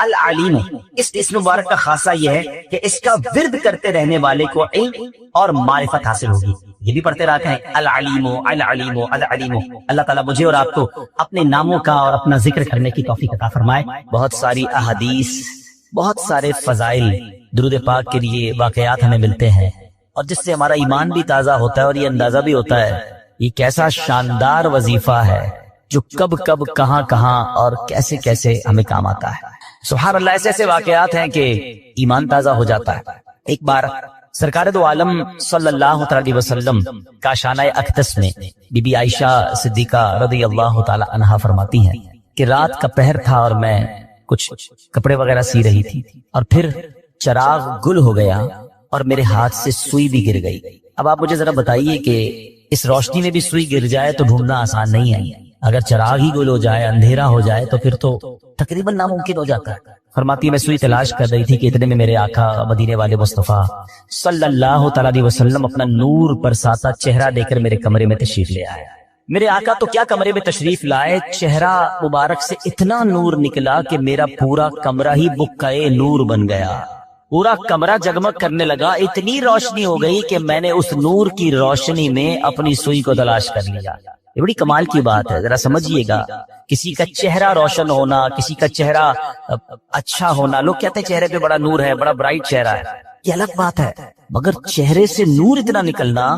العلیم. اس اسم مبارک کا خاصہ یہ ہے کہ اس کا ورد کرتے رہنے والے کو علم اور معرفت حاصل ہوگی. یہ بھی پڑھتے رہتے ہیں العلیم العلیم العلیم. اللہ تعالیٰ مجھے اور آپ کو اپنے ناموں کا اور اپنا ذکر کرنے کی توفیق عطا فرمائے. بہت ساری احادیث، بہت سارے فضائل درود پاک کے لیے واقعات ہمیں ملتے ہیں، اور جس سے ہمارا ایمان بھی تازہ ہوتا ہے اور یہ اندازہ بھی ہوتا ہے یہ کیسا شاندار وظیفہ ہے جو کب کب کہاں کہاں اور کیسے کیسے ہمیں کام آتا ہے. سبحان اللہ، ایسے ایسے واقعات ہیں کہ ایمان تازہ ہو جاتا ہے. ایک بار سرکار دو عالم صلی اللہ علیہ وسلم کا شانہ اقدس میں بی بی عائشہ صدیقہ رضی اللہ تعالی عنہا فرماتی ہیں کہ رات کا پہر تھا اور میں کچھ کپڑے وغیرہ سی رہی تھی، اور پھر چراغ گل ہو گیا اور میرے ہاتھ سے سوئی بھی گر گئی. اب آپ مجھے ذرا بتائیے کہ اس روشنی میں بھی سوئی گر جائے تو ڈھونڈنا آسان نہیں ہے، اگر چراغ ہی گل ہو جائے، اندھیرا ہو جائے تو پھر تو تقریباً ناممکن ہو جاتا ہے. فرماتی ہے میں سوئی تلاش کر رہی تھی کہ اتنے میں میرے آقا مدینے والے مصطفیٰ صلی اللہ تعالی علیہ وسلم اپنا نور برساتا چہرہ لے کر میرے کمرے میں تشریف لے آئے. میرے آقا تو کیا کمرے میں تشریف لائے، چہرہ مبارک سے اتنا نور نکلا کہ میرا پورا کمرہ ہی بکائے نور بن گیا. پورا کمرہ جگمگ کرنے لگا، اتنی روشنی ہو گئی کہ میں نے اس نور کی روشنی میں اپنی سوئی کو تلاش کر لیا. یہ بڑی کمال کی بات ہے، ذرا سمجھیے گا. کسی کا چہرہ روشن ہونا، کسی کا چہرہ اچھا ہونا، لوگ کہتے ہیں چہرے پہ بڑا نور ہے، بڑا برائٹ چہرہ ہے، یہ الگ بات ہے، مگر چہرے سے نور اتنا نکلنا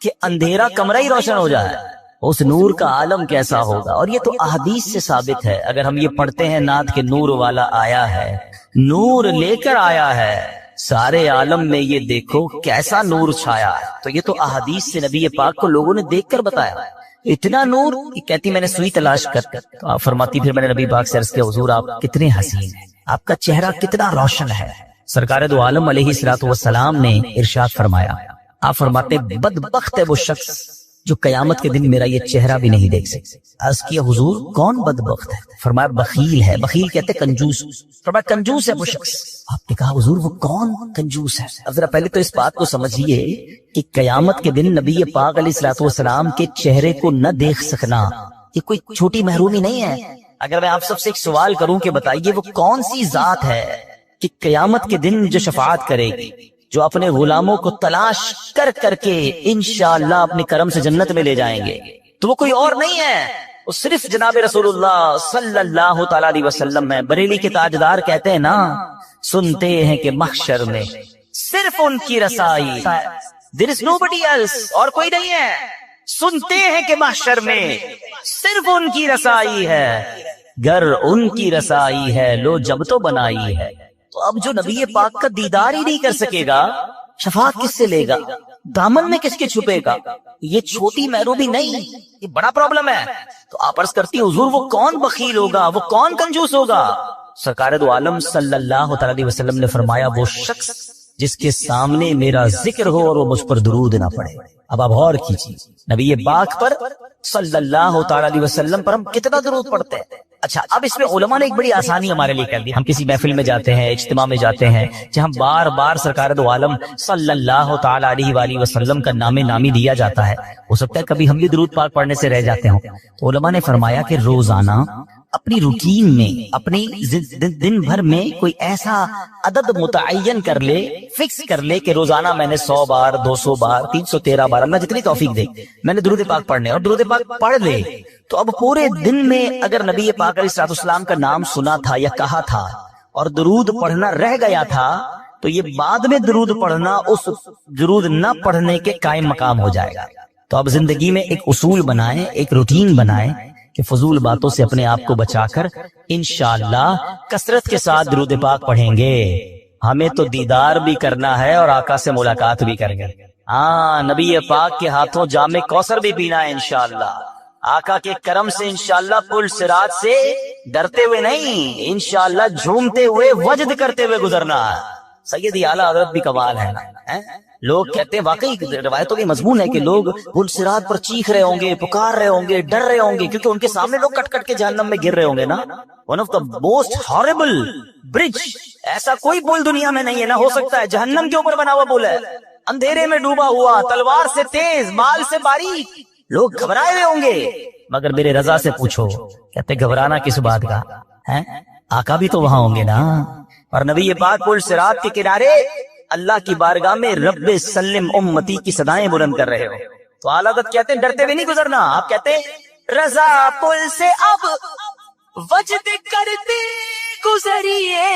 کہ اندھیرا کمرہ ہی روشن ہو جائے، اس نور کا عالم کیسا ہوگا. اور یہ تو احادیث سے ثابت ہے. اگر ہم یہ پڑھتے ہیں نعت کے نور والا آیا ہے، نور لے کر آیا ہے سارے عالم میں، یہ دیکھو کیسا نور چھایا ہے، تو یہ تو احادیث سے نبی پاک کو لوگوں نے دیکھ کر بتایا. اتنا نور، کہتی میں نے سوئی تلاش کر، تو آپ فرماتی پھر میں نے نبی پاک سے عرض کیا حضور آپ کتنے حسین ہیں، آپ کا چہرہ کتنا روشن ہے. سرکار دو عالم علیہ الصلوۃ والسلام نے ارشاد فرمایا، آپ فرماتے بدبخت ہے وہ شخص جو قیامت کے دن میرا یہ چہرہ بھی نہیں دیکھ سکتے. عرض کیا حضور کون بدبخت ہے؟ فرمایا بخیل ہے. بخیل کہتے کنجوس. فرمایا کنجوس ہے وہ شخص. آپ نے کہا حضور وہ کون کنجوس ہے؟ اب ذرا پہلے تو اس بات کو سمجھیے کہ قیامت کے دن نبی پاک علیہ الصلوۃ والسلام کے چہرے کو نہ دیکھ سکنا یہ کوئی چھوٹی محرومی نہیں ہے. اگر میں آپ سب سے ایک سوال کروں کہ بتائیے وہ کون سی ذات ہے کہ قیامت کے دن جو شفاعت کرے گی، جو اپنے غلاموں کو تلاش کر کر کے انشاءاللہ اپنے کرم سے جنت میں لے جائیں گے، تو وہ کوئی اور نہیں ہے، وہ صرف جناب رسول اللہ صلی اللہ تعالی علیہ وسلم ہے. بریلی کے تاجدار کہتے ہیں نا، سنتے ہیں کہ محشر میں صرف ان کی رسائی، there is nobody else، اور کوئی نہیں ہے. سنتے ہیں کہ محشر میں صرف ان کی رسائی ہے، گر ان کی رسائی ہے لو جب تو بنائی ہے. تو اب جو نبی پاک کا دیدار ہی نہیں کر سکے گا، شفاعت کس سے لے گا؟ دامن میں کس کے چھپے گا؟ یہ چھوٹی محرومی نہیں، یہ بڑا پرابلم ہے. تو آپ عرض کرتی حضور وہ کون بخیل ہوگا، وہ کون کنجوس ہوگا؟ سرکار دو عالم صلی اللہ تعالی علیہ وسلم نے فرمایا وہ شخص جس کے سامنے میرا ذکر ہو اور وہ مجھ پر درود نہ پڑے. اب آپ غور کیجیے، نبی پاک پر صلی اللہ تعالی علیہ وسلم پر ہم کتنا درود پڑھتے ہیں. اچھا، اب اس میں علماء نے ایک بڑی آسانی ہمارے لیے کر دی. ہم کسی محفل میں جاتے ہیں، اجتماع میں جاتے ہیں جہاں بار بار سرکار دو عالم صلی اللہ تعالی علیہ وآلہ وسلم کا نام نامی لیا جاتا ہے، ہو سکتا ہے کبھی ہم بھی درود پاک پڑھنے سے رہ جاتے ہوں. تو علماء نے فرمایا کہ روزانہ اپنی روٹین میں، اپنی دن بھر میں کوئی ایسا عدد متعین کر لے، فکس کر لے کہ روزانہ میں نے 100 بار، 200 بار، 313 بار، اللہ جتنی توفیق دے میں نے درود پاک پڑھنے، اور درود پاک پڑھ لے. تو اب پورے دن میں اگر نبی پاک علیہ السلام کا نام سنا تھا یا کہا تھا اور درود پڑھنا رہ گیا تھا، تو یہ بعد میں درود پڑھنا اس درود نہ پڑھنے کے قائم مقام ہو جائے گا. تو اب زندگی میں ایک اصول بنائیں، ایک روٹین بنائیں کہ فضول باتوں سے اپنے آپ کو بچا کر انشاءاللہ کثرت کے ساتھ درود پاک پڑھیں گے. ہمیں تو دیدار بھی کرنا ہے اور آقا سے ملاقات بھی کریں گے. ہاں، نبی پاک کے ہاتھوں جام کوثر بھی پینا ہے انشاءاللہ. آقا کے کرم سے انشاءاللہ پل صراط سے ڈرتے ہوئے نہیں، انشاءاللہ جھومتے ہوئے وجد کرتے ہوئے گزرنا. سیدی اعلیٰ حضرت بھی کمال ہے نا. لوگ کہتے ہیں، واقعی روایتوں کے مضمون ہے کہ لوگ پل صراط پر چیخ رہے ہوں گے، پکار رہے ہوں گے، ڈر رہے ہوں گے، کیونکہ ان کے سامنے لوگ کٹ کٹ کے جہنم میں گر رہے ہوں گے نا. One of the most harbour bridge, ایسا کوئی پل دنیا میں نہیں ہے، نہ ہو سکتا ہے. جہنم کے اوپر بنا ہوا پل ہے، اندھیرے میں ڈوبا ہوا، تلوار سے تیز، مال سے باریک. لوگ گھبرائے ہوئے ہوں گے، مگر میرے رضا سے پوچھو، کہتے گھبرانا کس بات کا ہے؟ آقا بھی تو وہاں ہوں گے نا. اور نبی پاک پل صراط کے کنارے اللہ کی بارگاہ میں رب سلم امتی کی صدائیں بلند کر رہے ہو. تو اعلیٰ حضرت کہتے ہیں ڈرتے ہوئے نہیں گزرنا. آپ کہتے ہیں رضا پل سے اب وجد کرتے گزریے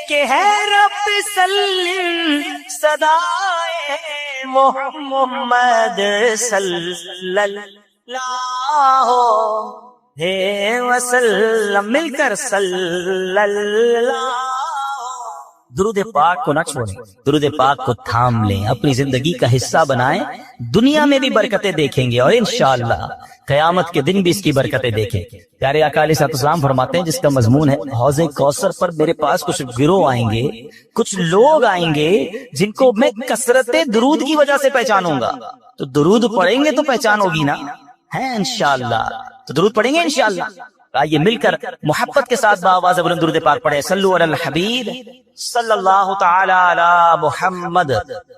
کہ ہے رب سلم صدائے محمد صلی اللہ وسلم. مل کر صلی اللہ. درود پاک کو نہ چھوڑیں, درود پاک کو تھام لیں, اپنی زندگی کا حصہ بنائیں. دنیا میں بھی برکتیں دیکھیں گے اور انشاءاللہ قیامت کے دن بھی اس کی برکتیں دیکھیں. پیارے آقا علیہ السلام فرماتے ہیں جس کا مضمون ہے حوض کوثر پر میرے پاس کچھ گروہ آئیں گے, کچھ لوگ آئیں گے جن کو میں کثرت درود کی وجہ سے پہچانوں گا. تو درود پڑھیں گے تو پہچان ہوگی نا, ہے انشاءاللہ. تو درود پڑھیں گے انشاءاللہ. آئیے مل کر محبت کے ساتھ باواز بلند درود پاک پڑھیں. صلو علی الحبیب صلی اللہ تعالی علی محمد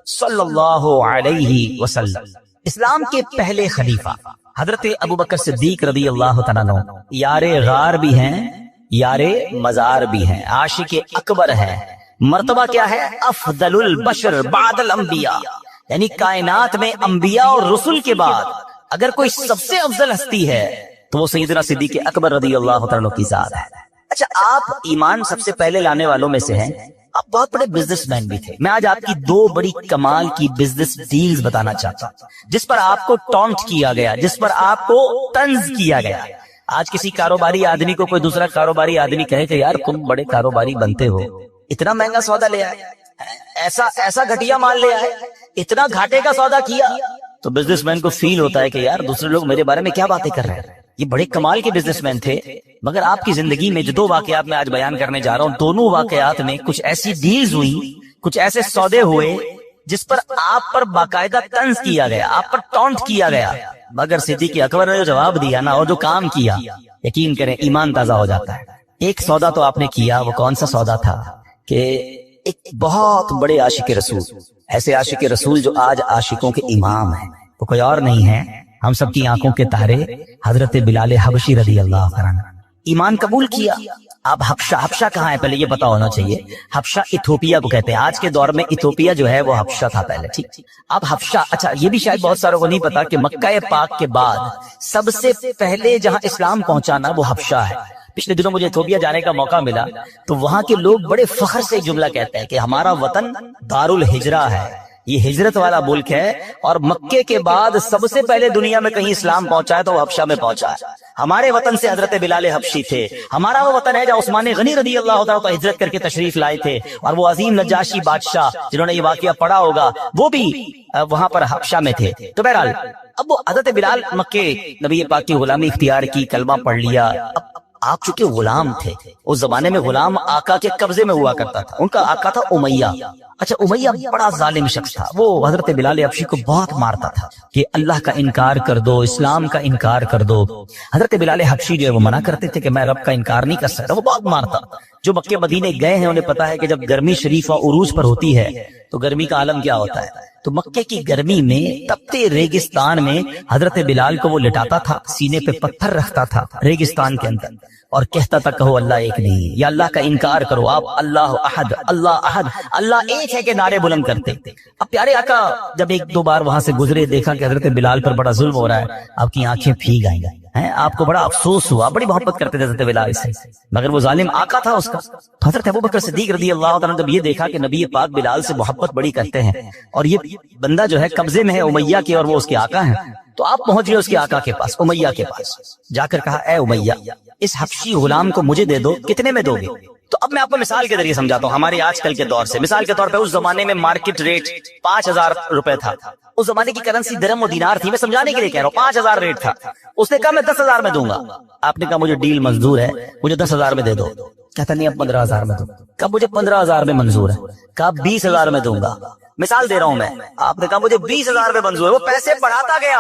صلی اللہ علیہ وسلم. اسلام کے پہلے خلیفہ حضرت ابوبکر صدیق رضی اللہ تعالیٰ عنہ یار غار بھی ہیں, یار مزار بھی ہیں, عاشق اکبر ہیں. مرتبہ کیا ہے؟ افضل البشر بعد الانبیاء, یعنی کائنات میں انبیاء اور رسل کے بعد اگر کوئی سب سے افضل ہستی ہے تو وہ سیدنا صدیق اکبر رضی اللہ تعالیٰ عنہ کی ذات ہے. اچھا, آپ ایمان سب سے پہلے لانے والوں میں سے ہیں. آپ بہت بڑے بزنس مین بھی تھے. میں آج آپ کی دو بڑی کمال کی بزنس ڈیلز بتانا چاہتا ہوں جس پر آپ کو ٹونٹ کیا گیا, جس پر آپ کو طنز کیا گیا. آج کسی کاروباری آدمی کو کوئی دوسرا کاروباری آدمی کہے کہ یار تم بڑے کاروباری بنتے ہو, اتنا مہنگا سودا لے آئے, ایسا گھٹیا مال لے آئے, اتنا گھاٹے کا سودا کیا, تو بزنس مین کو فیل ہوتا ہے کہ یار دوسرے لوگ میرے بارے میں کیا باتیں کر رہے ہیں. یہ بڑے کمال کے بزنس مین تھے. مگر آپ کی زندگی میں جو دو واقعات میں آج بیان کرنے جا رہا ہوں, دونوں واقعات میں کچھ ایسی ڈیلز ہوئی, کچھ ایسے سودے ہوئے جس پر آپ پر باقاعدہ طنز کیا گیا, آپ پر ٹونٹ کیا گیا. مگر صدیق اکبر نے جو جواب دیا نا اور جو کام کیا, یقین کریں ایمان تازہ ہو جاتا ہے. ایک سودا تو آپ نے کیا, وہ کون سا سودا تھا کہ ایک بہت بڑے عاشق رسول, ایسے عاشق رسول جو آج عاشقوں کے امام ہیں, وہ کوئی اور نہیں ہے, ہم سب کی آنکھوں کے تارے حضرت بلال حبشی رضی اللہ عنہ. ایمان قبول کیا. اب حبشہ کہاں ہے پہلے یہ پتا ہونا چاہیے. حبشہ ایتھوپیا کو کہتے ہیں. آج کے دور میں ایتھوپیا جو ہے وہ حبشہ تھا پہلے, ٹھیک. اب حبشہ, اچھا یہ بھی شاید بہت ساروں کو نہیں پتا کہ مکہ پاک کے بعد سب سے پہلے جہاں اسلام پہنچانا وہ حبشہ ہے. پچھلے دنوں مجھے ایتھوپیا جانے کا موقع ملا تو وہاں کے لوگ بڑے فخر سے جملہ کہتے ہیں کہ ہمارا وطن دار الہجرہ ہے, یہ ہجرت والا ملک ہے, اور مکے کے بعد سب سے پہلے دنیا میں کہیں اسلام پہنچا ہے تو وہ حبشہ میں پہنچا ہے. ہمارے وطن سے حضرت بلال حبشی تھے. ہمارا وہ وطن ہے جہاں عثمان غنی رضی اللہ تعالیٰ ہجرت کر کے تشریف لائے تھے, اور وہ عظیم نجاشی بادشاہ جنہوں نے یہ واقعہ پڑھا ہوگا وہ بھی وہاں پر حبشہ میں تھے. تو بہرحال اب وہ حضرت بلال مکے نبی پاک کی غلامی اختیار کی, کلمہ پڑھ لیا. اب آپ چونکہ غلام تھے, اس زمانے میں غلام آقا کے قبضے میں ہوا کرتا تھا. ان کا آقا تھا امیہ. اچھا, امیہ بڑا ظالم شخص تھا. وہ حضرت بلال حبشی کو بہت مارتا تھا کہ اللہ کا انکار کر دو, اسلام کا انکار کر دو. حضرت بلال حبشی جو ہے وہ منع کرتے تھے کہ میں رب کا انکار نہیں کر سکتا. وہ بہت مارتا. جو مکے مدینے گئے ہیں انہیں پتا ہے کہ جب گرمی شریفہ عروج پر ہوتی ہے تو گرمی کا عالم کیا ہوتا ہے. تو مکے کی گرمی میں تپتے ریگستان میں حضرت بلال کو وہ لٹاتا تھا, سینے پہ پتھر رکھتا تھا ریگستان کے اندر, اور کہتا تھا کہو اللہ ایک نہیں, یا اللہ کا انکار کرو آپ اللہ احد, اللہ احد, اللہ ایک ہے کے نعرے بلند کرتے. اب پیارے آقا جب ایک دو بار وہاں سے گزرے, دیکھا کہ حضرت بلال پر بڑا ظلم ہو رہا ہے, آپ کی آنکھیں بھیگ آئیں ہیں, آپ کو بڑا افسوس ہوا, بڑی محبت کرتے تھے حضرت بلال سے, مگر وہ ظالم آقا تھا اس کا. حضرت ابوبکر صدیق رضی اللہ عنہ جب یہ دیکھا کہ نبی پاک بلال سے محبت بڑی کرتے ہیں اور یہ بندہ جو ہے قبضے میں ہے امیہ کے اور وہ اس کے آقا ہیں, تو آپ پہنچ گئے اس کے آقا کے پاس, امیہ کے پاس. جا کر کہا اے امیہ, اس حبشی غلام کو مجھے دے دو, کتنے میں دو گے؟ تو اب میں آپ کو مثال کے ذریعے سمجھاتا ہوں ہمارے آج کل کے دور سے. مثال کے طور پہ اس زمانے میں مارکیٹ ریٹ 5,000 روپے تھا. اس زمانے کی کرنسی درہم و دینار تھی, میں سمجھانے کے لیے کہہ رہا ہوں. 5,000 ریٹ تھا. اس نے کہا میں 10,000 میں دوں گا. آپ نے کہا مجھے ڈیل منظور ہے, مجھے 10,000 میں دے دو. کہتا نہیں اب 15,000 میں دوں. کہا مجھے 15,000 میں منظور ہے. کہا 20,000 میں دوں گا. مثال دے رہا ہوں میں. آپ نے کہا مجھے 20,000 میں منظور ہے. وہ پیسے بڑھاتا گیا.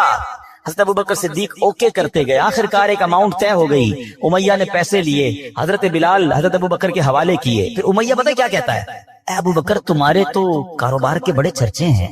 حضرت ابوبکر صدیق اوکے کرتے گئے. آخر کار ایک اماؤنٹ طے ہو گئی. امیہ نے پیسے لیے, حضرت بلال حضرت ابوبکر کے حوالے کیے. پھر امیہ پتہ کیا کہتا ہے, اے ابوبکر تمہارے تو کاروبار کے بڑے چرچے ہیں,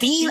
3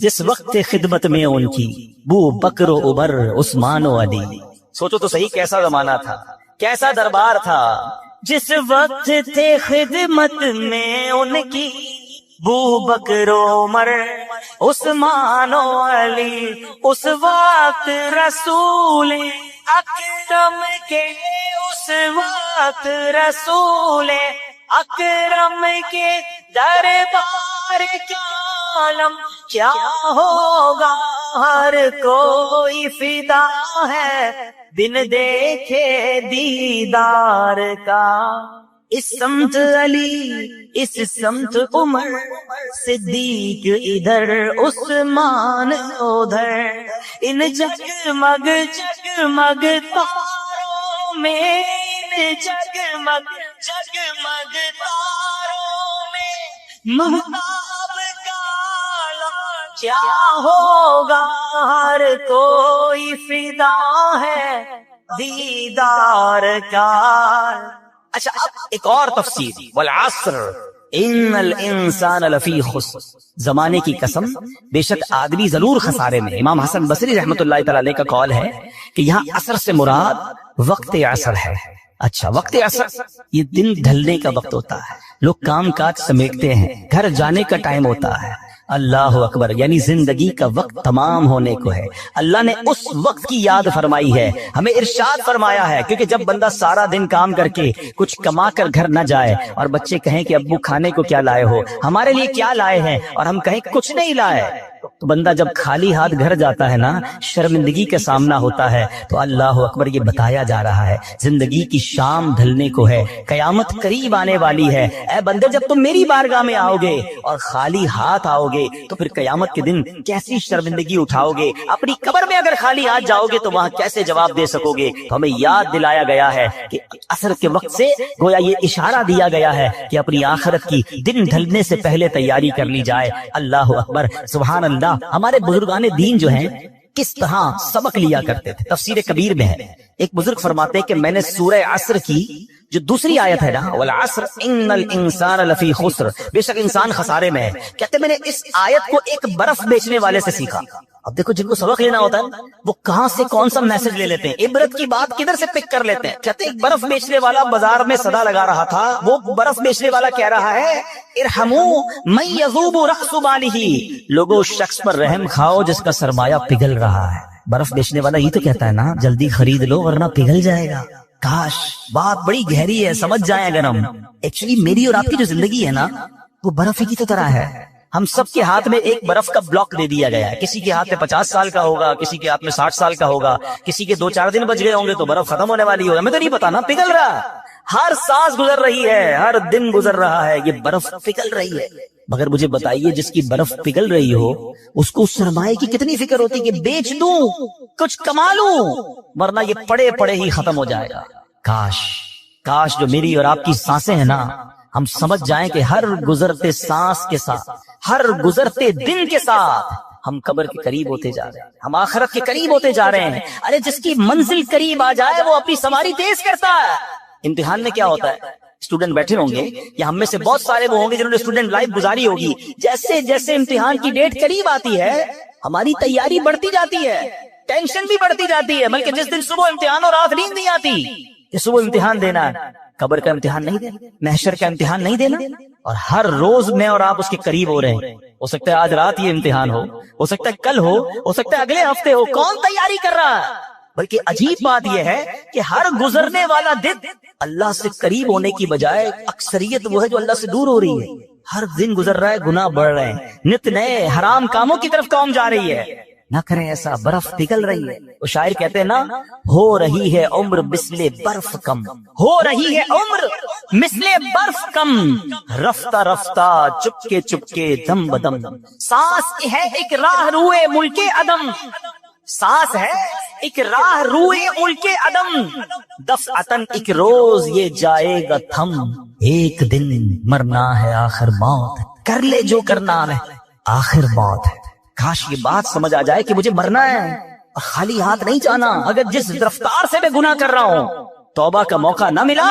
جس وقت خدمت میں ان کی بو بکر و عمر عثمان و علی. سوچو تو صحیح کیسا زمانہ تھا، کیسا دربار تھا. جس وقت تھے خدمت میں ان کی بو بکر و عمر عثمان و علی، اس وقت رسول اکرم کے، اس وقت رسول اکرم کے دربار کے عالم کیا ہوگا. ہر کوئی فدا ہے بن دیکھے دیدار کا. اس سمت علی، اس سمت عمر صدیق ادھر، عثمان ادھر. ان جگمگ جگمگ تاروں میں، ان جگمگ جگمگ تاروں میں مہتاب کا عالم کیا ہوگا. ہر کوئی فدا ہے دیدار کا. اچھا اب ایک اور تفسیر، والعصر ان الانسان لفی خسر. زمانے کی قسم، بے شک آدمی ضرور خسارے میں. امام حسن بصری رحمۃ اللہ تعالی علیہ کا قول ہے کہ یہاں عصر سے مراد وقت عصر ہے. اچھا وقت عصر یہ دن ڈھلنے کا وقت ہوتا ہے، لوگ کام کاج سمیٹتے ہیں، گھر جانے کا ٹائم ہوتا ہے. اللہ اکبر، یعنی زندگی کا وقت تمام ہونے کو ہے. اللہ نے اس وقت کی یاد فرمائی ہے، ہمیں ارشاد فرمایا ہے. کیونکہ جب بندہ سارا دن کام کر کے کچھ کما کر گھر نہ جائے اور بچے کہیں کہ ابو کھانے کو کیا لائے ہو، ہمارے لیے کیا لائے ہیں، اور ہم کہیں کچھ نہیں لائے، تو بندہ جب خالی ہاتھ گھر جاتا ہے نا، شرمندگی کا سامنا ہوتا ہے. تو اللہ اکبر، یہ بتایا جا رہا ہے زندگی کی شام ڈھلنے کو ہے، قیامت قریب آنے والی ہے. اے بندے، جب تم میری بارگاہ میں آؤ گے اور خالی ہاتھ آؤ گے تو پھر قیامت کے دن کیسی شرمندگی اٹھاؤ گے. اپنی قبر میں اگر خالی ہاتھ جاؤ گے تو وہاں کیسے جواب دے سکو گے. تو ہمیں یاد دلایا گیا ہے کہ عصر کے وقت سے گویا یہ اشارہ دیا گیا ہے کہ اپنی آخرت کی دن ڈھلنے سے پہلے تیاری کر لی جائے. اللہ اکبر، سبحان اللہ. ہمارے بزرگان دین جو ہیں کس طرح سبق لیا کرتے تھے. تفسیر کبیر میں ہے، ایک بزرگ فرماتے ہیں کہ میں نے سورہ عصر کی جو دوسری آیت ہے نا، والعصر ان الانسان لفی خسر، بے شک انسان خسارے میں ہے، کہتے میں نے اس آیت کو ایک برف بیچنے والے سے سیکھا. اب دیکھو جن کو سبق لینا ہوتا ہے وہ کہاں سے کون سا میسج لے لیتے ہیں، عبرت کی بات کدھر سے پک کر لیتے ہیں. کہتے ایک برف بیچنے والا بازار میں صدا لگا رہا تھا، وہ برف بیچنے والا کہہ رہا ہے ارحموا من یذوب رأس مالہ، لوگوں اس شخص پر رحم کھاؤ جس کا سرمایہ پگھل رہا ہے. برف بیچنے والا یہ تو کہتا ہے نا جلدی خرید لو ورنہ پگھل جائے گا. کاش بات بڑی گہری ہے، سمجھ جائیں اگر ہم. ایکچولی میری اور آپ کی جو زندگی ہے نا وہ برف ہی کی طرح ہے. ہم سب کے ہاتھ میں ایک برف کا بلاک دے دیا گیا ہے. کسی کے ہاتھ میں 50 سال کا ہوگا، کسی کے ہاتھ میں 60 سال کا ہوگا، کسی کے 2-4 دن بچ گئے ہوں گے تو برف ختم ہونے والی ہوگا. ہمیں تو نہیں پتا نا، پگھل رہا. ہر سانس گزر رہی ہے، ہر دن گزر رہا ہے، یہ برف پگھل رہی ہے. مگر مجھے بتائیے جس کی برف پگھل رہی ہو اس کو سرمایہ کی کتنی فکر ہوتی کہ بیچ دوں کچھ کما لوں، ورنہ یہ پڑے پڑے ہی ختم ہو جائے گا. کاش جو میری اور آپ کی سانسیں ہیں نا ہم سمجھ جائیں کہ ہر گزرتے سانس کے ساتھ، ہر گزرتے دن کے ساتھ ہم قبر کے قریب ہوتے جا رہے ہیں، ہم آخرت کے قریب ہوتے جا رہے ہیں. ارے جس کی منزل قریب آ جائے وہ اپنی سواری تیز کرتا ہے. امتحان میں کیا ہوتا ہے، اسٹوڈنٹ بیٹھے ہوں گے یا ہم میں سے بہت سارے وہ ہوں گے جنہوں نے اسٹوڈنٹ لائف گزاری ہوگی. جیسے جیسے امتحان کی ڈیٹ قریب آتی ہے ہماری تیاری بڑھتی جاتی ہے، ٹینشن بھی بڑھتی جاتی ہے. بلکہ جس دن صبح امتحان اور رات نیند نہیں آتی کہ صبح امتحان دینا ہے، قبر کا امتحان نہیں دینا، محشر کا امتحان نہیں دینا، اور ہر روز میں اور آپ اس کے قریب ہو رہے ہیں. ہو سکتا ہے آج رات یہ امتحان ہو سکتا ہے کل ہو سکتا ہے اگلے ہفتے ہو. کون تیاری کر رہا ہے؟ بلکہ عجیب بات یہ ہے کہ ہر گزرنے والا دن اللہ سے قریب ہونے کی بجائے اکثریت وہ ہے جو اللہ سے دور ہو رہی ہے. ہر دن گزر رہا ہے، گناہ بڑھ رہے ہیں، نت نئے حرام کاموں کی طرف قوم جا رہی ہے. نہ کریں ایسا، برف پگھل رہی ہے. وہ شاعر کہتے ہیں نا، ہو رہی ہے عمر مثل برف کم، ہو رہی ہے عمر مثل برف کم، رفتہ رفتہ چپکے چپکے دم بدم، سانس ہے ایک راہ روئے ملک عدم، سانس ہے ایک راہ روئے ملک عدم، دفعتن ایک روز یہ جائے گا تھم، ایک دن مرنا ہے آخر موت، کر لے جو کرنا ہے آخر موت ہے. کاش یہ بات سمجھ آ جائے کہ مجھے مرنا ہے اور خالی ہاتھ نہیں جانا. اگر جس رفتار سے میں گناہ کر رہا ہوں توبہ کا موقع نہ ملا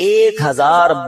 1000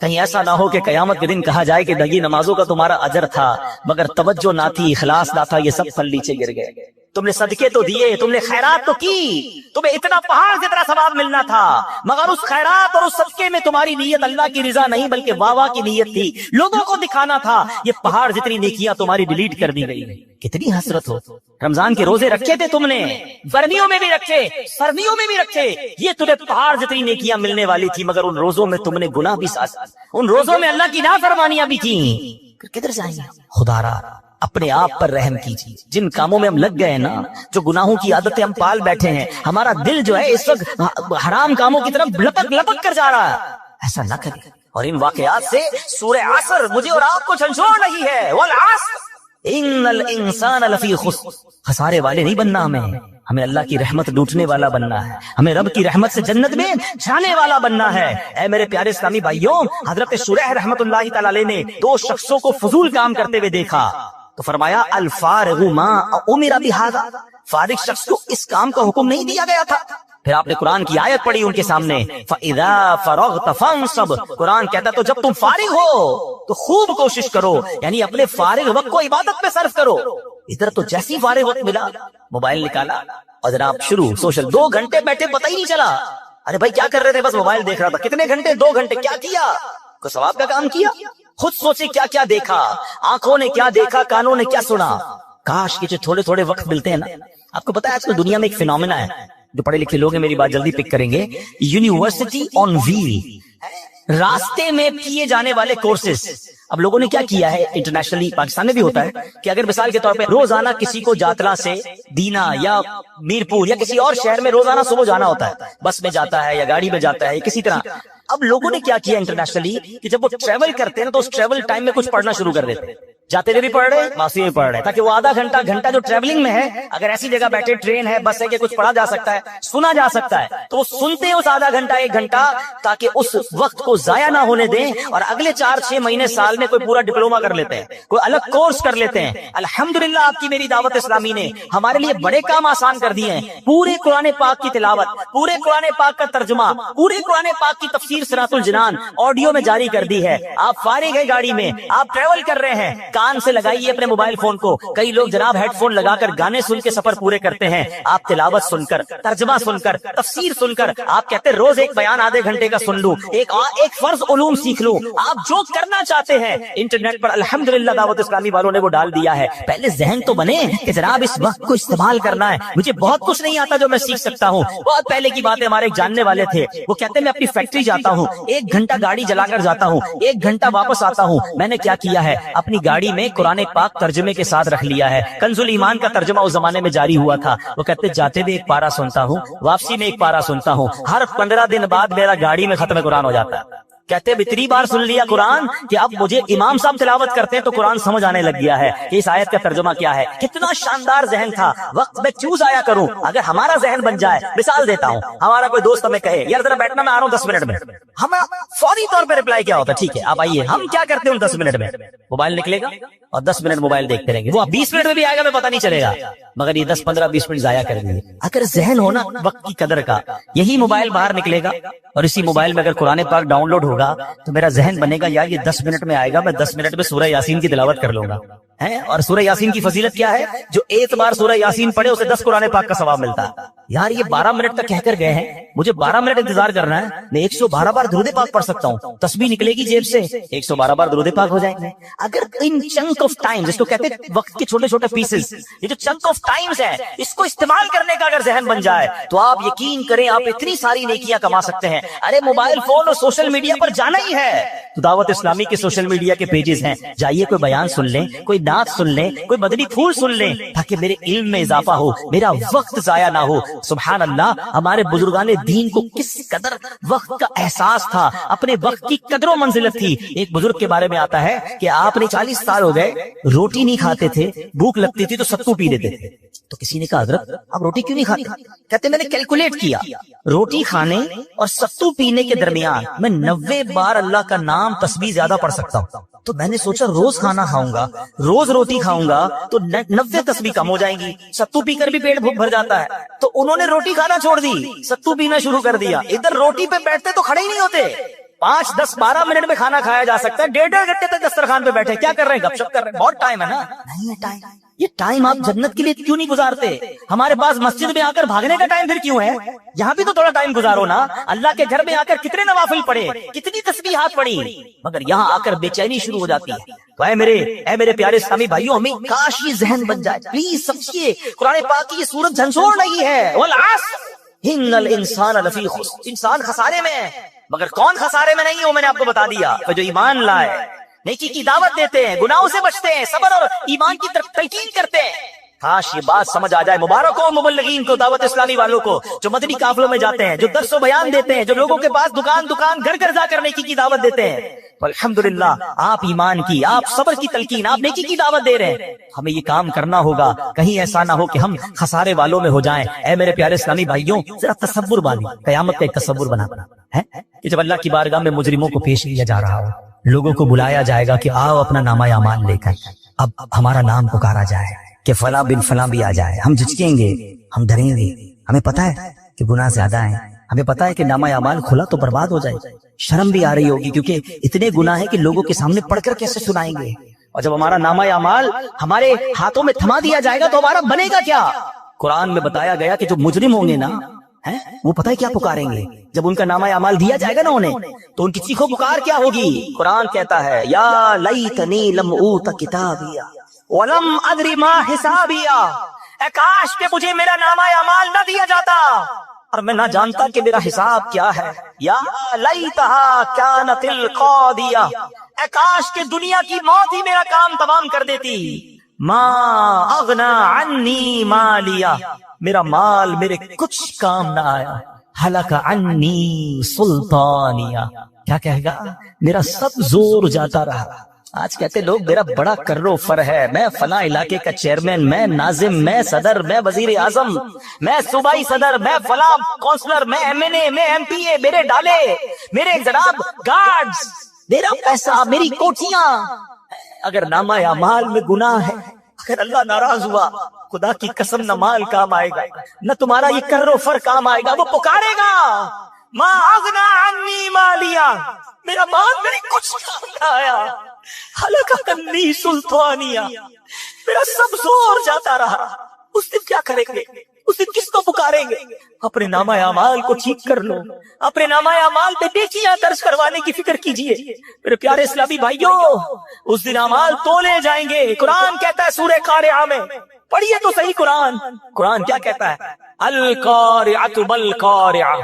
کہیں ایسا نہ ہو کہ قیامت کے دن کہا جائے کہ یہ نمازوں کا تمہارا اجر تھا مگر توجہ نہ تھی، اخلاص نہ تھا، یہ سب پھل نیچے گر گئے۔ تم نے صدقے تو دیے، تم نے خیرات تو کی، تمہیں اتنا پہاڑ جتنا ثواب ملنا تھا، مگر اس خیرات اور اس صدقے میں تمہاری نیت اللہ کی رضا نہیں بلکہ واہ واہ کی نیت تھی، لوگوں کو دکھانا تھا۔ یہ پہاڑ جتنی نیکیاں تمہاری ڈیلیٹ کر دی گئی۔ کتنی حسرت ہو۔ رمضان کے روزے رکھے تھے تم نے، گرمیوں میں بھی رکھے، سردیوں میں بھی رکھے، یہ تمہیں پہاڑ جتنی نیکیاں ملنے والی تھی، مگر ان روزوں میں تم نے گناہ بھی ساتھ، ان روزوں میں اللہ کی نافرمانیاں بھی کی۔ کدھر جائیں گے؟ خدا را اپنے آپ پر رحم کیجیے۔ جن کاموں میں ہم لگ گئے ہیں نا، جو گناہوں کی عادتیں ہم پال بیٹھے ہیں، ہمارا دل جو ہے اس وقت حرام کاموں کی طرف لپک لپک کر جا رہا ہے، ایسا نہ کریں۔ اور ان واقعات سے سورہ عصر مجھے اور آپ کو جھنجھوڑ رہی ہے، والعصر ان الانسان لفی خسر۔ خسارے والے نہیں بننا، ہمیں اللہ کی رحمت لوٹنے والا بننا ہے، ہمیں رب کی رحمت سے جنت میں جانے والا بننا ہے۔ اے میرے پیارے اسلامی بھائیوں، حضرت شریح رحمت اللہ تعالی علیہ نے دو شخصوں کو فضول کام کرتے ہوئے دیکھا تو فرمایا الفارغ ما امر بہذا، فارغ شخص کو اس کام کا حکم نہیں دیا گیا تھا۔ پھر آپ نے قرآن کی آیت پڑھی ان کے سامنے، فَإِذَا فَرَغْتَ فَانصَبْ، قرآن کہتا تو جب تم فارغ ہو تو خوب کوشش کرو، یعنی اپنے فارغ وقت کو عبادت میں صرف کرو۔ ادھر تو جیسی فارغ وقت ملا موبائل نکالا اور جناب شروع سوشل، 2 گھنٹے بیٹھے پتہ ہی نہیں چلا۔ ارے بھائی کیا کر رہے تھے؟ بس موبائل دیکھ رہا تھا۔ کتنے گھنٹے؟ 2 گھنٹے۔ کیا کیا؟ کوئی ثواب کا کام کیا؟ خود سوچے کیا کیا دیکھا، آنکھوں نے کیا دیکھا، کانوں نے کیا سنا۔ کاش کہ جو تھوڑے تھوڑے وقت ملتے ہیں نا۔ آپ کو پتا ہے آج کل دنیا میں ایک فینومینا ہے، جو پڑھے لکھے لوگ ہیں میری بات جلدی پک کریں گے، یونیورسٹی آن ویل، راستے میں کیے جانے والے کورسز۔ اب لوگوں نے کیا کیا ہے انٹرنیشنلی، پاکستان میں بھی ہوتا ہے کہ اگر مثال کے طور پہ روزانہ کسی کو جاتلا سے دینا یا میرپور یا کسی اور شہر میں روزانہ صبح جانا ہوتا ہے، بس میں جاتا ہے یا گاڑی میں جاتا ہے یا کسی طرح۔ اب لوگوں نے کیا کیا انٹرنیشنلی کہ جب وہ ٹریول کرتے ہیں نا تو اس ٹریول ٹائم میں کچھ پڑھنا شروع کر دیتے ہیں، جاتے ہوئے بھی پڑھ رہے، واپسی میں پڑھ رہے، تاکہ وہ آدھا گھنٹہ جو ٹریولنگ میں ہے، اگر ایسی جگہ بیٹھے ٹرین ہے، بس ہے کہ کچھ پڑھا جا سکتا ہے، سنا جا سکتا ہے، تو وہ سنتے ہیں اس آدھا گھنٹہ 1 گھنٹہ، تاکہ اس وقت کو ضائع نہ ہونے دیں اور اگلے 4-6 مہینے سال میں کوئی پورا ڈپلوما کر لیتے ہیں، کوئی الگ کورس کر لیتے ہیں۔ الحمدللہ آپ کی میری دعوت اسلامی نے ہمارے لیے بڑے کام آسان کر دیے ہیں۔ پورے قرآن پاک کی تلاوت، پورے قرآن پاک کا ترجمہ، پورے قرآن پاک کی تفسیر صراط الجنان آڈیو میں جاری کر دی ہے۔ آپ فارغ ہیں گاڑی میں، آپ ٹریول کر رہے ہیں، کان سے لگائیے اپنے موبائل فون کو۔ کئی لوگ جناب ہیڈ فون لگا کر گانے سن کے سفر پورے کرتے ہیں، آپ تلاوت سن کر، ترجمہ سن کر، تفسیر سن کر، آپ کہتے ہیں روز ایک بیان آدھے گھنٹے کا سن لوں، ایک فرض علوم سیکھ لوں۔ آپ جو کرنا چاہتے ہیں انٹرنیٹ پر الحمدللہ دعوت اسلامی والوں نے وہ ڈال دیا ہے۔ پہلے ذہن تو بنے کہ جناب اس وقت کو استعمال کرنا ہے، مجھے بہت کچھ نہیں آتا جو میں سیکھ سکتا ہوں۔ بہت پہلے کی بات ہے، ہمارے ایک جاننے والے تھے، وہ کہتے ہیں میں اپنی فیکٹری جاتا ہوں، 1 گھنٹہ گاڑی جلا کر جاتا ہوں، 1 گھنٹہ واپس آتا ہوں۔ میں نے کیا کیا ہے، اپنی گاڑی میں قرآن پاک ترجمے کے ساتھ رکھ لیا ہے۔ کنز الایمان کا ترجمہ اس زمانے میں جاری ہوا تھا۔ وہ کہتے جاتے بھی 1 پارہ سنتا ہوں، واپسی میں 1 پارہ سنتا ہوں، ہر 15 دن بعد میرا گاڑی میں ختم قرآن ہو جاتا ہے۔ کہتے ہیں اتنی بار سن لیا قرآن کہ اب مجھے امام صاحب تلاوت کرتے ہیں تو قرآن سمجھ آنے لگ گیا ہے کہ اس آیت کا ترجمہ کیا ہے۔ کتنا شاندار ذہن تھا، وقت میں چوز آیا کروں۔ اگر ہمارا ذہن بن جائے، مثال دیتا ہوں، ہمارا کوئی دوست ہمیں کہے یار ذرا بیٹھنا، میں آ رہا ہوں 10 منٹ میں، ہم فوری طور پہ رپلائی کیا ہوتا ہے، ٹھیک ہے آپ آئیے۔ ہم کیا کرتے ہیں ان 10 منٹ میں؟ موبائل نکلے گا اور 10 منٹ موبائل دیکھتے رہیں گے، وہ 20 منٹ میں بھی آئے گا، میں پتہ نہیں چلے گا، مگر یہ 10, 15, 20 منٹ ضائع کر دیے۔ اگر ذہن ہونا وقت کی قدر کا، یہی موبائل باہر نکلے گا اور اسی موبائل میں اگر قرآن پاک ڈاؤن لوڈ ہوگا تو میرا ذہن بنے گا یار یہ 10 منٹ میں آئے گا، میں 10 منٹ میں سورہ یاسین کی تلاوت کر لوں گا۔ اور سورہ یاسین کی فضیلت کیا ہے؟ جو 1 بار سورہ یاسین پڑھے اسے 10 قرآن پاک کا ثواب ملتا ہے۔ یار یہ 12 منٹ تک کہہ کر گئے ہیں، مجھے 12 منٹ انتظار کرنا ہے، میں 112 بار درود پاک پڑھ سکتا ہوں، تسبیح نکلے گی جیب سے، 112 بار درود پاک ہو جائیں گے۔ اگر ان چنک آف ٹائم، جس کو کہتے ہیں وقت کے چھوٹے چھوٹے پیسز، یہ جو چنک آف ٹائمز ہے، اس کو استعمال کرنے کا اگر ذہن بن جائے تو آپ یقین کریں آپ اتنی ساری نیکیاں کما سکتے ہیں۔ ارے موبائل فون اور سوشل میڈیا پر جانا ہی ہے تو دعوت اسلامی کے سوشل میڈیا کے پیجز ہیں، جائیے کوئی بیان سن لیں، کوئی نعت سن لیں، کوئی مدنی پھول سن لیں، تاکہ میرے علم میں اضافہ ہو، میرا وقت ضائع نہ ہو۔ سبحان اللہ، ہمارے بزرگان دین کو کس قدر وقت کا احساس تھا، اپنے وقت کی قدر و منزلت تھی۔ ایک بزرگ کے بارے میں آتا ہے کہ آپ نے 40 سال ہو گئے روٹی نہیں کھاتے تھے، بھوک لگتی تھی تو ستو پی لیتے تھے۔ تو کسی نے کہا حضرت آپ روٹی کیوں نہیں کھاتے؟ کہتے میں نے کیلکولیٹ کیا، روٹی کھانے اور ستو پینے کے درمیان میں 90 بار اللہ کا نام تسبیح زیادہ پڑھ سکتا ہوں۔ تو میں نے سوچا روز کھانا کھاؤں گا، روز روٹی کھاؤں گا تو 90 تسبیح کم ہو جائیں گی، ستو پی کر بھی پیٹ بھوک بھر جاتا ہے۔ تو انہوں نے روٹی کھانا چھوڑ دی، ستو پینا شروع کر دیا۔ ادھر روٹی پہ بیٹھتے تو کھڑے ہی نہیں ہوتے، 5, 10, 12 منٹ میں کھانا کھایا جا سکتا ہے، 1.5 گھنٹے تک دسترخوان پہ بیٹھے کیا کر رہے ہیں؟ گپ شپ کر رہے ہیں، بہت ٹائم ہے نا؟ نہیں ہے ٹائم، یہ ٹائم آپ جنت کے لیے کیوں نہیں گزارتے؟ ہمارے پاس مسجد میں آ کر بھاگنے کا ٹائم پھر کیوں ہے؟ یہاں بھی تو تھوڑا ٹائم گزارو نا، اللہ کے گھر میں آ کر کتنے نوافل پڑھے، کتنی تسبیحات پڑھی، مگر یہاں آ کر بے چینی شروع ہو جاتی ہے۔ تو اے میرے پیارے اسلامی بھائیوں، ہمیں کاش یہ ذہن بن جائے، پلیز سمجھیے قرآن پاک کی یہ سورت جھنجھوڑ نہیں ہے، والعصر ان الانسان لفی خسر، انسان خسارے میں ہے، مگر کون خسارے میں نہیں ہے وہ میں نے آپ کو بتا دیا، تو جو ایمان لائے، نیکی کی دعوت دیتے ہیں، گناہوں سے بچتے ہیں، صبر اور ایمان کی طرف تلقین کرتے ہیں۔ کاش یہ بات سمجھ آ جائے، مبارک ہو مبلغین کو، دعوت اسلامی والوں کو، جو مدنی قافلوں میں جاتے ہیں، جو درس و بیان دیتے ہیں، جو لوگوں کے پاس دکان دکان گھر گھر جا کر نیکی کی دعوت دیتے ہیں۔ الحمدللہ آپ ایمان کی، آپ صبر کی تلقین، آپ نیکی کی دعوت دے رہے ہیں۔ ہمیں یہ کام کرنا ہوگا، کہیں ایسا نہ ہو کہ ہم خسارے والوں میں ہو جائیں۔ اے میرے پیارے اسلامی بھائیوں، ذرا تصور بانی، قیامت کا ایک تصور بنا ہے کہ جب اللہ کی بارگاہ میں مجرموں کو پیش کیا جا رہا ہو، لوگوں کو بلایا جائے گا کہ آؤ اپنا نامہ اعمال لے کر، اب ہمارا نام پکارا جائے کہ فلاں بن فلاں بھی آ جائے، ہم جھجکیں گے، ہم ڈریں گے، ہمیں پتا ہے کہ گناہ زیادہ ہیں، ہمیں پتا ہے کہ نامہ اعمال کھلا تو برباد ہو جائے، شرم بھی آ رہی ہوگی کیونکہ اتنے گناہ ہیں کہ لوگوں کے سامنے پڑھ کر کیسے سنائیں گے، اور جب ہمارا نامہ اعمال ہمارے ہاتھوں میں تھما دیا جائے گا تو ہمارا بنے گا کیا؟ قرآن میں بتایا گیا کہ جو مجرم ہوں گے نا، وہ پتہ ہے کیا پکاریں گے؟ جب ان کا نامہ اعمال دیا جائے گا نا انہیں، تو ان کی چیخو پکار کیا ہوگی؟ قرآن کہتا ہے یا لیتنی لم اوت کتابیا ولم ادری ما حسابیا، اے کاش کہ مجھے میرا نامہ اعمال نہ دیا جاتا اور میں نہ جانتا کہ میرا حساب کیا ہے۔ یا لیتہا کانت القاضیہ، اے کاش کہ دنیا کی موت ہی میرا کام تمام کر دیتی۔ ما اغنا عنی مالیا، میرا مال میرے کچھ کام نہ آیا۔ ہلک عنی سلطانیہ، کیا کہے گا؟ میرا سب زور جاتا رہا۔ آج کہتے لوگ میرا بڑا کرو فر ہے، میں فلاں علاقے کا چیئرمین، میں ناظم، میں صدر، میں وزیر اعظم، میں صوبائی صدر، میں فلاں کونسلر، میں ایم این اے، میں ایم پی اے، میرے ڈالے، میرے جناب گارڈز، میرا پیسہ، میری کوٹھیاں۔ اگر نامہ اعمال میں گناہ ہے، اگر اللہ ناراض ہوا، خدا کی قسم نہ مال کام آئے گا، نہ تمہارا یہ کر و فر کام آئے گا۔ وہ پکارے گا ما اغنا عنی مالیا، میرا مال میرے کچھ کام نہ آیا۔ ہلک عنی سلطانیہ، میرا سب زور جاتا رہا۔ اس دن کیا کریں گے؟ اس دن کس کو پکاریں گے؟ اپنے نامہ اعمال کو ٹھیک کر لو، اپنے نامہ اعمال پہ نیکیاں درج کروانے کی فکر کیجئے میرے پیارے اسلامی بھائیوں۔ اس دن اعمال تولے جائیں گے۔ قرآن کہتا ہے سورہ قارعہ میں، پڑھیے تو صحیح قرآن کیا کہتا ہے؟ القارعۃ مالقارعہ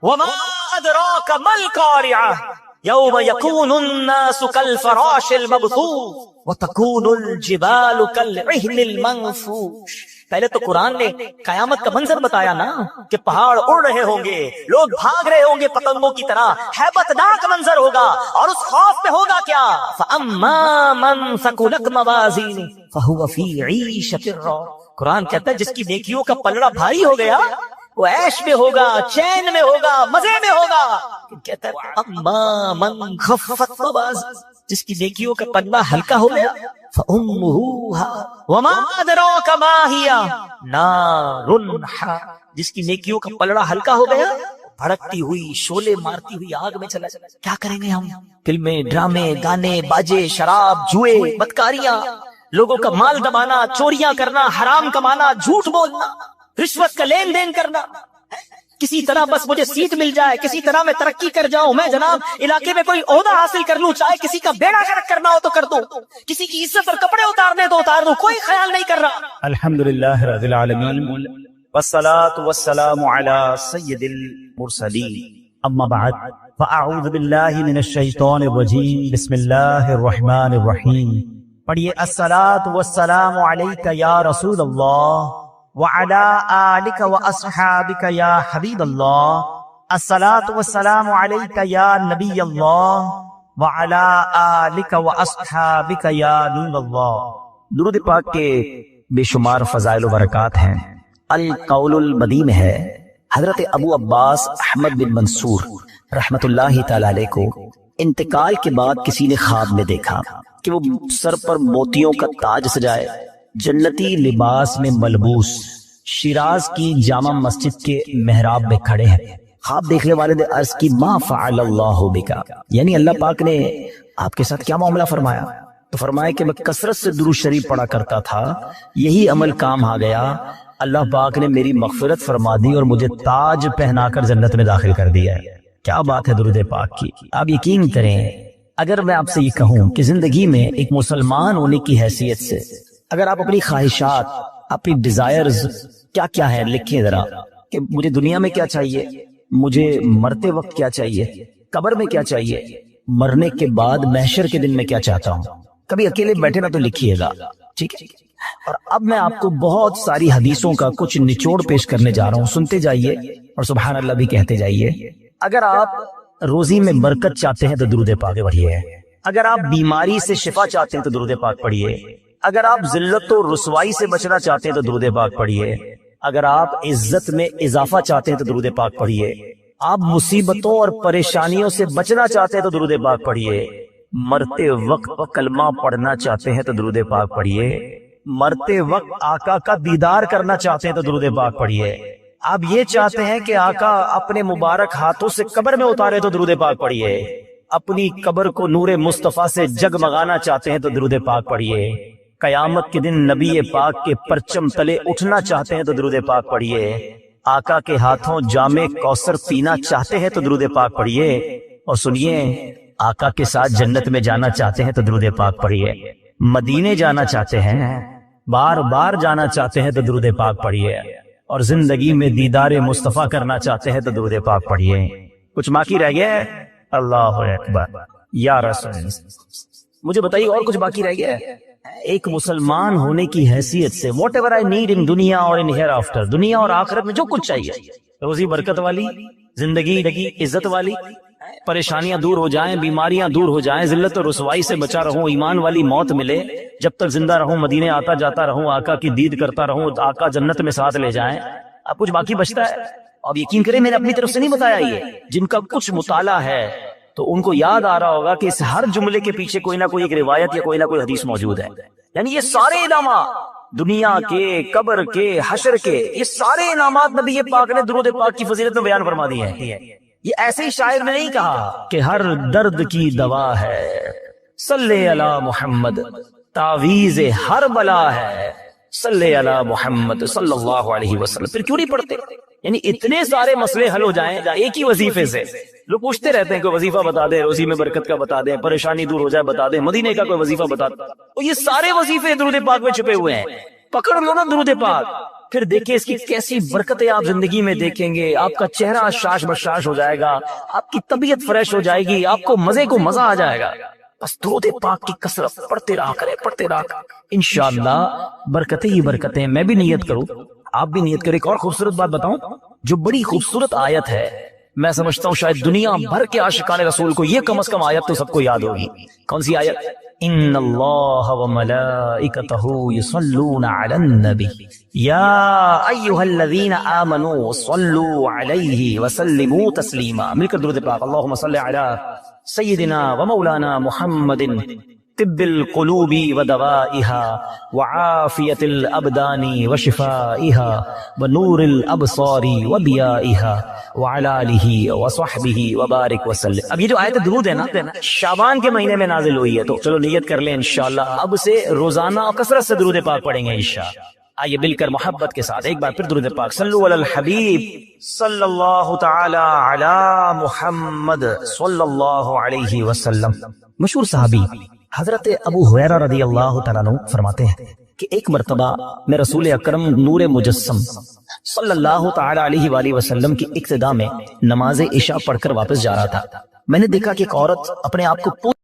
وما ادراک مالقارعہ یوم یکون الناس کالفراش المبثوث وتکون الجبال کالعہن المنفوش۔ پہلے تو قرآن نے قیامت کا منظر بتایا نا کہ پہاڑ اڑ رہے ہوں گے، لوگ بھاگ رہے ہوں گے پتنگوں کی طرح، ہیبتناک منظر ہوگا، اور اس خوف میں ہوگا کیا؟ فَأَمَّا مَنْ ثَقُلَتْ مَوَازِينُهُ فَهُوَ فِي عِيشَةٍ رَاضِيَةٍ۔ قرآن کہتا ہے جس کی نیکیوں کا پلڑا بھاری ہو گیا وہ عیش میں ہوگا، چین میں ہوگا، مزے میں ہوگا۔ کہتا ہے اما من خفت موازینہ، جس کی نیکیوں کا پلڑا ہلکا ہو گیا فَأُمُّهُ هَاوِيَةٌ وَمَا أَدْرَاكَ مَا هِيَ نَارٌ حَامِيَةٌ، جس کی نیکیوں کا پلڑا ہلکا ہو گیا بھڑکتی ہوئی، شعلے مارتی ہوئی آگ میں چلا جائے۔ کیا کریں گے ہم؟ فلمیں، ڈرامے، گانے، باجے، شراب، جوئے، بدکاریاں، لوگوں کا مال دبانا، چوریاں کرنا، حرام کمانا، جھوٹ بولنا، رشوت کا لین دین کرنا۔ کسی طرح بس مجھے سیٹ مل جائے، کسی طرح میں ترقی کر جاؤں، میں جناب علاقے میں کوئی عہدہ حاصل کر لوں، چاہے کسی کا بیڑا غرق کرنا ہو تو کر دوں، کسی کی عزت اور کپڑے اتارنے تو اتار دوں، کوئی خیال نہیں کر رہا۔ الحمدللہ رب العالمین والصلاة والسلام علی سید المرسلین، اما بعد فاعوذ باللہ من الشیطان الرجیم، بسم اللہ الرحمن الرحیم۔ پڑھیے الصلاة والسلام علیک یا رسول اللہ وعلى آلك وأصحابك يا حبيب الله، الصلاة والسلام عليك يا نبي الله وعلى آلك وأصحابك يا نور الله۔ درود پاک کے بے شمار فضائل و برکات ہیں۔ القول البدیع میں ہے حضرت ابو عباس احمد بن منصور رحمت اللہ تعالی علیہ کو انتقال کے بعد کسی نے خواب میں دیکھا کہ وہ سر پر موتیوں کا تاج سجائے، جنتی لباس میں ملبوس، شیراز کی جامع مسجد کے محراب میں کھڑے ہیں۔ خواب دیکھنے والے نے عرض کی ما فعل اللہ بکا، یعنی اللہ پاک نے آپ کے ساتھ کیا معاملہ فرمایا؟ تو فرمایا کہ میں کثرت سے درود شریف پڑھا کرتا تھا، یہی عمل کام آ گیا، اللہ پاک نے میری مغفرت فرما دی اور مجھے تاج پہنا کر جنت میں داخل کر دیا ہے۔ کیا بات ہے درود پاک کی! آپ یقین کریں، اگر میں آپ سے یہ کہوں کہ زندگی میں ایک مسلمان ہونے کی حیثیت سے اگر آپ اپنی خواہشات، اپنی ڈیزائرز کیا کیا ہے لکھیں ذرا، کہ مجھے دنیا میں کیا چاہیے، مجھے مرتے وقت کیا چاہیے، قبر میں کیا چاہیے، مرنے کے بعد محشر کے دن میں کیا چاہتا ہوں، کبھی اکیلے بیٹھے نہ تو لکھیے گا، ٹھیک ہے؟ اور اب میں آپ کو بہت ساری حدیثوں کا کچھ نچوڑ پیش کرنے جا رہا ہوں، سنتے جائیے اور سبحان اللہ بھی کہتے جائیے۔ اگر آپ روزی میں برکت چاہتے ہیں تو درود پاک پڑھیے، اگر آپ بیماری سے شفا چاہتے ہیں تو درود پاک پڑھیے، اگر آپ ذلت و رسوائی سے بچنا چاہتے ہیں تو درود پاک پڑھیے، اگر آپ عزت میں اضافہ چاہتے ہیں تو درود پاک پڑھیے، آپ مصیبتوں اور پریشانیوں سے بچنا چاہتے ہیں تو درود پاک پڑھیے، مرتے وقت کلمہ پڑھنا چاہتے ہیں تو درود پاک پڑھیے، مرتے وقت آقا کا دیدار کرنا چاہتے ہیں تو درود پاک پڑھیے، آپ یہ چاہتے ہیں کہ آقا اپنے مبارک ہاتھوں سے قبر میں اتارے تو درود پاک پڑھیے، اپنی قبر کو نور مصطفیٰ سے جگمگانا چاہتے ہیں تو درود پاک پڑھیے، قیامت کے دن نبی پاک کے پرچم تلے اٹھنا چاہتے ہیں تو درود پاک پڑھیے، آقا کے ہاتھوں جام کوثر پینا چاہتے ہیں تو درود پاک پڑھیے، اور سنیے آقا کے ساتھ جنت میں جانا چاہتے ہیں تو درود پاک پڑھیے، مدینے جانا چاہتے ہیں، بار بار جانا چاہتے ہیں تو درود پاک پڑھیے، اور زندگی میں دیدار مصطفیٰ کرنا چاہتے ہیں تو درود پاک پڑھیے۔ کچھ باقی رہ گیا ہے؟ اللہ اکبر یا رسول اللہ، مجھے بتائیے اور کچھ باقی رہ گیا ہے؟ ایک مسلمان ہونے کی حیثیت سے what ever I need in دنیا اور ان ہیئر آفٹر، دنیا اور آخرت میں جو کچھ چاہیے، روزی برکت والی زندگی، عزت والی، پریشانیاں دور ہو جائیں، بیماریاں دور ہو جائیں، ذلت و رسوائی سے بچا رہوں، ایمان والی موت ملے، جب تک زندہ رہوں مدینے آتا جاتا رہوں، آقا کی دید کرتا رہوں، آقا جنت میں ساتھ لے جائیں۔ اب کچھ باقی بچتا ہے، اب یقین کریں میں نے اپنی طرف سے نہیں بتایا، یہ جن کا کچھ مطالعہ ہے تو ان کو یاد آ رہا ہوگا کہ اس ہر جملے کے پیچھے کوئی نہ کوئی ایک روایت یا کوئی نہ کوئی حدیث موجود ہے، یعنی یہ سارے انعامات دنیا کے، قبر کے، حشر کے، یہ سارے انعامات نبی پاک نے درود پاک کی فضیلت میں بیان فرما دیے ہیں۔ یہ ایسے ہی شاعر نے نہیں کہا کہ ہر درد کی دوا ہے صلی علی محمد، تعویذ ہر بلا ہے صلی علی محمد صلی اللہ علیہ وسلم۔ پھر کیوں نہیں پڑھتے؟ یعنی اتنے سارے مسئلے حل ہو جائیں ایک ہی وظیفے سے۔ لوگ پوچھتے رہتے ہیں کوئی وظیفہ بتا دیں، روزی میں برکت کا بتا دیں، پریشانی دور ہو جائے بتا دیں، مدینے کا کوئی وظیفہ بتا دیں، اور یہ سارے وظیفے درود پاک میں چھپے ہوئے ہیں۔ پکڑ لو نا درود پاک، پھر دیکھیں اس کی کیسی برکتیں آپ زندگی میں دیکھیں گے، آپ کا چہرہ شاش بشاش ہو جائے گا، آپ کی طبیعت فریش ہو جائے گی، آپ کو مزے کو مزہ آ جائے گا۔ بس درود پاک کی کثرت پڑھتے رہا کریں، پڑھتے رہا کریں، انشاءاللہ برکتیں ہی برکتیں۔ میں بھی نیت کروں، آپ بھی نیت کریں۔ ایک اور خوبصورت بات بتاؤں، جو بڑی خوبصورت آیت ہے، میں سمجھتا ہوں شاید دنیا بھر کے عاشقان رسول کو یہ کم از کم آیت تو سب کو یاد ہوگی۔ کون سی آیت؟ ان اللہ وملائکتہ یصلون علی النبی یا ایھا الذین آمنوا صلوا علیہ وسلموا تسلیما۔ مل کر درود پاک، اللہم صل علی سیدنا ومولانا محمد طب القلوب ودوائها وعافیت الابدان وشفائها ونور الابصار وضیائها وعلى آلہ وصحبہ وبارک وسلم۔ اب یہ جو آیت درود ہے نا، شعبان کے مہینے میں نازل ہوئی ہے، تو چلو نیت کر لیں انشاءاللہ اب سے روزانہ کثرت سے درود پاک پڑھیں گے انشاءاللہ۔ آئیے مل کر محبت کے ساتھ ایک بار پھر درود پاک، صلو علی الحبیب صلی اللہ تعالی علی محمد صلی اللہ علیہ وسلم۔ مشہور صحابی حضرت ابو ہریرہ رضی اللہ تعالیٰ عنہ فرماتے ہیں کہ ایک مرتبہ میں رسول اکرم نور مجسم صلی اللہ تعالی علیہ وآلہ وسلم کی ابتدا میں نماز عشاء پڑھ کر واپس جا رہا تھا۔ میں نے دیکھا کہ ایک عورت اپنے آپ کو